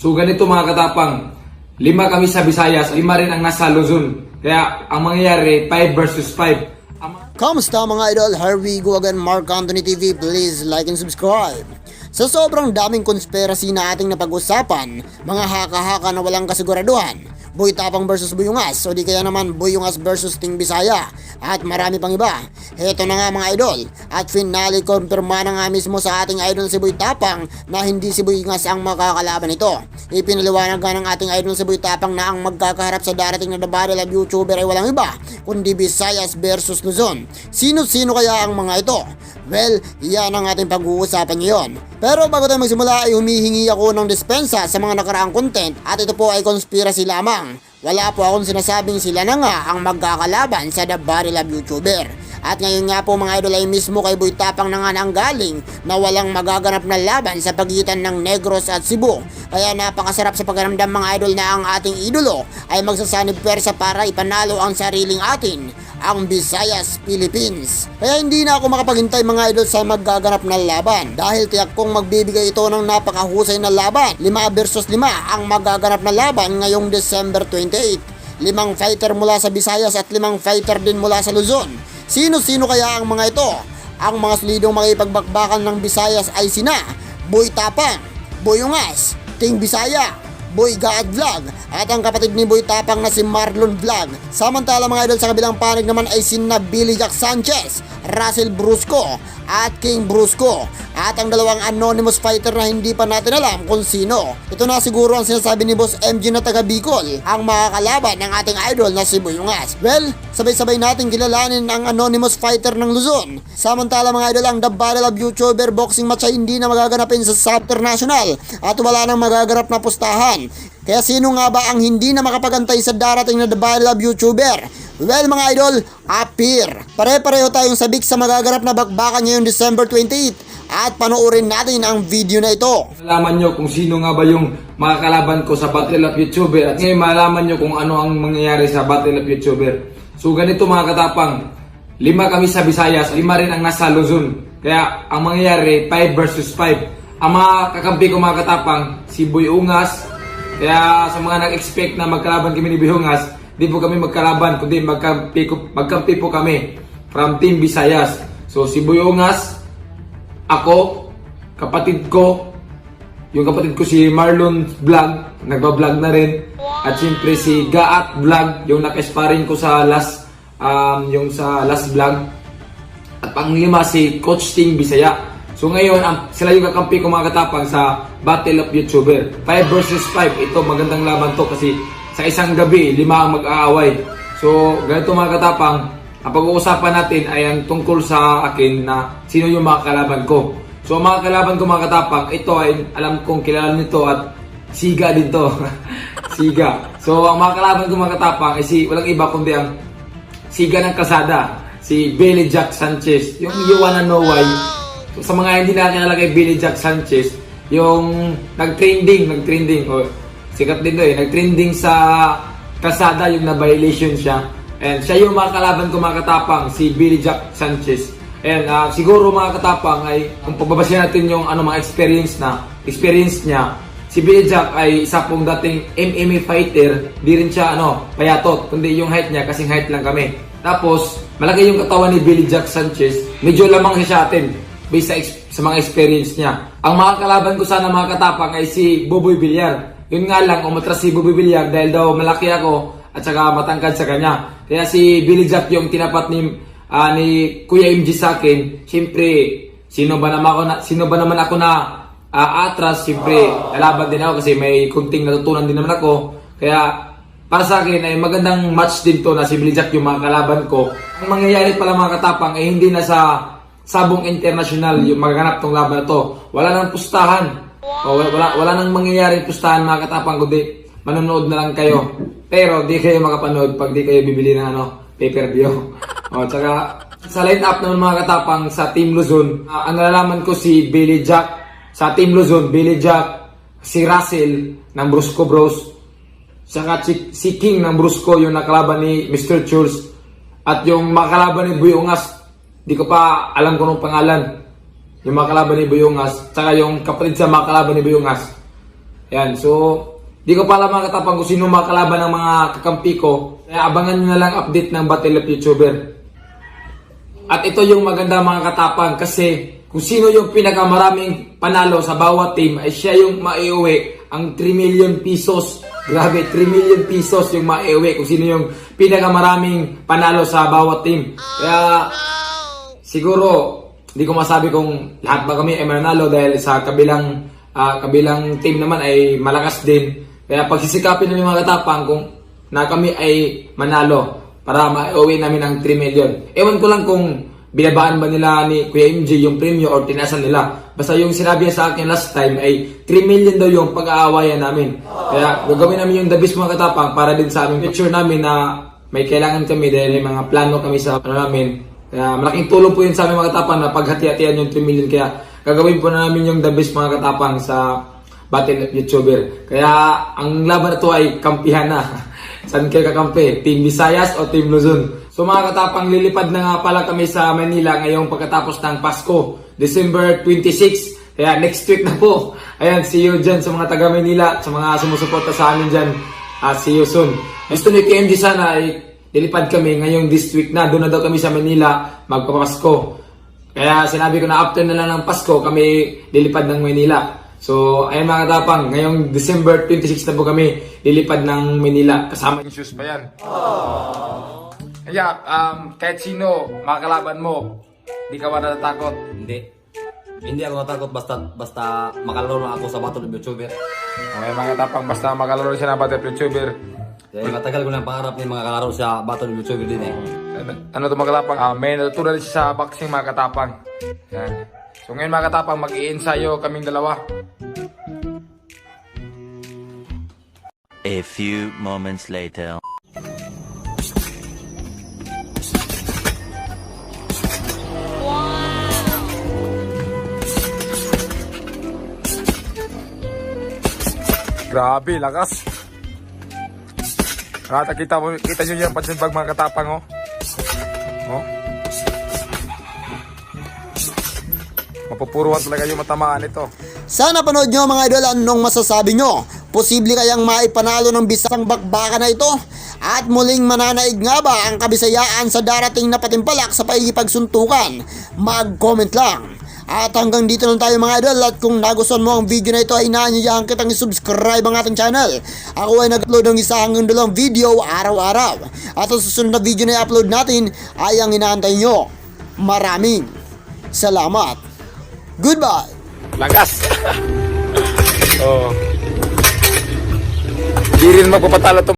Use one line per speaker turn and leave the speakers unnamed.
So ganito mga katapang, 5 kami sa Visayas, 5 rin ang nasa Luzon. Kaya ang mangyayari, 5 versus 5.
Kamusta mga idol? Here we go again, Mark Anthony TV. Please like and subscribe. Sa sobrang daming conspiracy na ating napag-usapan, mga haka-haka na walang kasiguraduhan, Boy Tapang versus Buyungas, o di kaya naman Buyungas versus Team Bisaya, at marami pang iba. Heto na nga mga idol, at finally konfirma na nga mismo sa ating idol si Boy Tapang na hindi si Buyungas ang makakalaban nito. Ipinaliwanag nga ng ating idol si Boy Tapang na ang magkakaharap sa darating na The Battle of YouTuber ay walang iba, kundi Visayas versus Luzon. Sino-sino kaya ang mga ito? Well, yan ang ating pag-uusapan ngayon. Pero bago tayo magsimula ay humihingi ako ng dispensa sa mga nakaraang content at ito po ay conspiracy lamang. Wala po akong sinasabing sila na nga ang magkakalaban sa The Battle of YouTuber. At ngayon nga po mga idol ay mismo kay Boy Tapang na nga nanggaling na walang magaganap na laban sa pagitan ng Negros at Cebu. Kaya napakasarap sa pagramdam mga idol na ang ating idolo ay magsasanib pwersa para ipanalo ang sariling atin, ang Visayas Philippines. Kaya hindi na ako makapaghintay mga idol sa maggaganap na laban dahil tiyak kong magbibigay ito ng napakahusay na laban. 5 versus 5 ang magaganap na laban ngayong December 28. 5 fighter mula sa Visayas at 5 fighter din mula sa Luzon. Sino-sino kaya ang mga ito? Ang mga solidong makipagbakbakan ng Visayas ay sina Boy Tapang, Buyungas, Team Bisaya, Boy Gaad Vlog, at ang kapatid ni Boy Tapang na si Marlon Vlog. Samantala mga idol sa kabilang panig naman ay sina Billy Jack Sanchez, Russell Brusco at King Brusco, at ang dalawang anonymous fighter na hindi pa natin alam kung sino. Ito na siguro ang sinasabi ni Boss MG na taga Bicol, ang makakalaban ng ating idol na si Buyungas. Well, sabay-sabay natin kilalanin ang anonymous fighter ng Luzon. Samantala mga idol, ang The Battle of YouTuber boxing match ay hindi na magaganapin sa South International at wala nang magaganap na pustahan. Kaya sino nga ba ang hindi na makapagantay sa darating na The Battle of YouTuber? Well mga idol, appear. Pare-pareho tayong sabik sa magaganap na bakbakan ngayong December 28 at panoorin natin ang video na ito.
Malaman nyo kung sino nga ba yung makakalaban ko sa Battle of YouTuber at ngayon malaman nyo kung ano ang mangyayari sa Battle of YouTuber. So ganito mga katapang, 5 kami sa Visayas, 5 rin ang nasa Luzon. Kaya ang mangyayari, 5 versus 5. Ang mga kakampi ko mga katapang, si Buyungas. Kaya sa mga nag-expect na magkalaban kami ni Buyungas, di po kami magkalaban, kundi magkampi po kami from Team Visayas. So si Buyungas, ako, kapatid ko, yung kapatid ko si Marlon Vlog, nagbablog na rin. At siyempre si Gaat Vlog, yung naka-sparring ko sa last vlog. At pang-5 si Coach Team Bisaya. So ngayon, sila yung kakampi ko mga katapang sa Battle of YouTuber. 5 versus 5, ito magandang laban to kasi sa isang gabi, 5 ang mag-aaway. So, ganito mga katapang, ang pag-uusapan natin ay ang tungkol sa akin na sino yung mga kalaban ko. So, ang mga kalaban ko mga katapang, ito ay alam kong kilala nito at siga din to. Siga. So, ang mga kalaban ko mga katapang ay walang iba kundi ang siga ng kalsada, si Billy Jack Sanchez. Yung you wanna know why. So, sa mga hindi nakakilala kay Billy Jack Sanchez, yung nag-trending, sikat din to nag-trending sa kalsada yung na-violation siya. And siya yung mga kalaban ko mga katapang, si Billy Jack Sanchez. And siguro mga katapang ay kung pagbabasya natin yung mga experience niya, si Billy Jack ay isa pong dating MMA fighter, di rin siya payatot, kundi yung height niya, kasing height lang kami. Tapos malaki yung katawan ni Billy Jack Sanchez, medyo lamang siya sa atin based sa mga experience niya. Ang mga kalaban ko sana mga katapang ay si Boboy Villar. Yun nga lang, umatras si Bobby Villar dahil daw malaki ako at saka matangkad sa kanya. Kaya si Billy Jack yung tinapat ni Kuya MG sa akin. Siyempre, sino ba naman ako na atras? Siyempre, lalaban din ako kasi may kunting natutunan din naman ako. Kaya para sa akin ay magandang match din to na si Billy Jack yung mga kalaban ko. Ang mangyayari pala mga katapang ay hindi na sa Sabong International yung magaganap tong laban na to. Wala nang pustahan. Wala nang mangyayaring pustahan mga katapang, kundi manonood na lang kayo. Pero di kayo makapanood pag di kayo bibili ng pay-per-view. Tsaka sa line-up naman mga katapang sa Team Luzon, ang nalalaman ko si Billy Jack. Sa Team Luzon, Billy Jack, si Russell ng Brusco Bros, tsaka si King ng Brusco yung nakalaban ni Mr. Church. At yung makalaban ni Buyungas, di ko pa alam kung anong pangalan. Yung mga kalaban ni Buyungas, tsaka yung kapatid sa mga kalaban ni Buyungas. Yan, so di ko pala mga katapang kung sino makalaban ng mga kakampi ko. Kaya abangan nyo na lang update ng Battle of YouTuber. At ito yung maganda mga katapang kasi kung sino yung pinakamaraming panalo sa bawat team ay siya yung maiuwi ang 3 million pesos. Grabe, 3 million pesos yung maiuwi kung sino yung pinakamaraming panalo sa bawat team. Kaya siguro hindi ko masabi kung lahat ba kami ay mananalo dahil sa kabilang team naman ay malakas din. Kaya pagsisikapin namin mga katapang kung na kami ay manalo para maiuwi namin ang 3 million. Ewan ko lang kung binabaan ba nila ni Kuya MJ yung premyo or tinasan nila. Basta yung sinabi niya sa akin last time ay 3 million daw yung pag-aawayan namin. Kaya gagawin namin yung the best mga katapang para din sa aming picture namin na may kailangan kami dahil may mga plano kami sa namin. Kaya malaking tulong po yun sa aming mga katapang na paghati-hatian yung 3 million. Kaya gagawin po namin yung the best mga katapang sa Battle of YouTuber. Kaya ang laban na to ay kampihan na. Saan kayo kakampi? Team Visayas o Team Luzon? So mga katapang, lilipad na nga pala kami sa Manila ngayong pagkatapos ng Pasko, December 26. Kaya next week na po. Ayan, see you dyan sa mga taga Manila, sa mga sumusuporta sa amin dyan. See you soon. Gusto ni KMG sana ay lilipad kami ngayong this week na. Doon na daw kami sa Manila magpapasko. Kaya sinabi ko na after na lang ng Pasko kami lilipad ng Manila. So, ayun mga katapang, ngayong December 26 na po kami lilipad ng Manila. Kasama yung shoes pa yan. Kaya, kahit sino makakalaban mo, di ka ba natatakot?
Hindi ako natakot basta makalaro ako sa Battle of YouTuber.
Okay mga katapang, basta makalaro siya ng Battle of YouTuber.
Kaya matagal ko ng pangarap ni mga kalaro sa Battle of YouTuber din eh.
Ano to mga katapang? May natutunan siya sa boxing mga katapang. Yan. So ngayon mga katapang, mag-i-ensayo kaming dalawa.
A few moments later.
Grabe, lakas. Kita nyo yung pansimbag mga katapang, oh. Oh. Mapupuruan talaga yung matamaan ito.
Sana panood nyo mga idol, anong masasabi nyo? Posible kayang maipanalo ng bisang bakbakan na ito? At muling mananaig nga ba ang Kabisayaan sa darating na patimpalak sa paikipagsuntukan? Mag-comment lang. At hanggang dito lang tayo mga idol, at kung nagustuhan mo ang video na ito ay inaanyayahan kitang i-subscribe ang ating channel. Ako ay nag-upload ng 1 hanggang 2 video araw-araw. At ang susunod na video na i-upload natin ay ang inaantay nyo. Maraming salamat. Goodbye!
Lagas! Oh. Di rin magpapatalo to.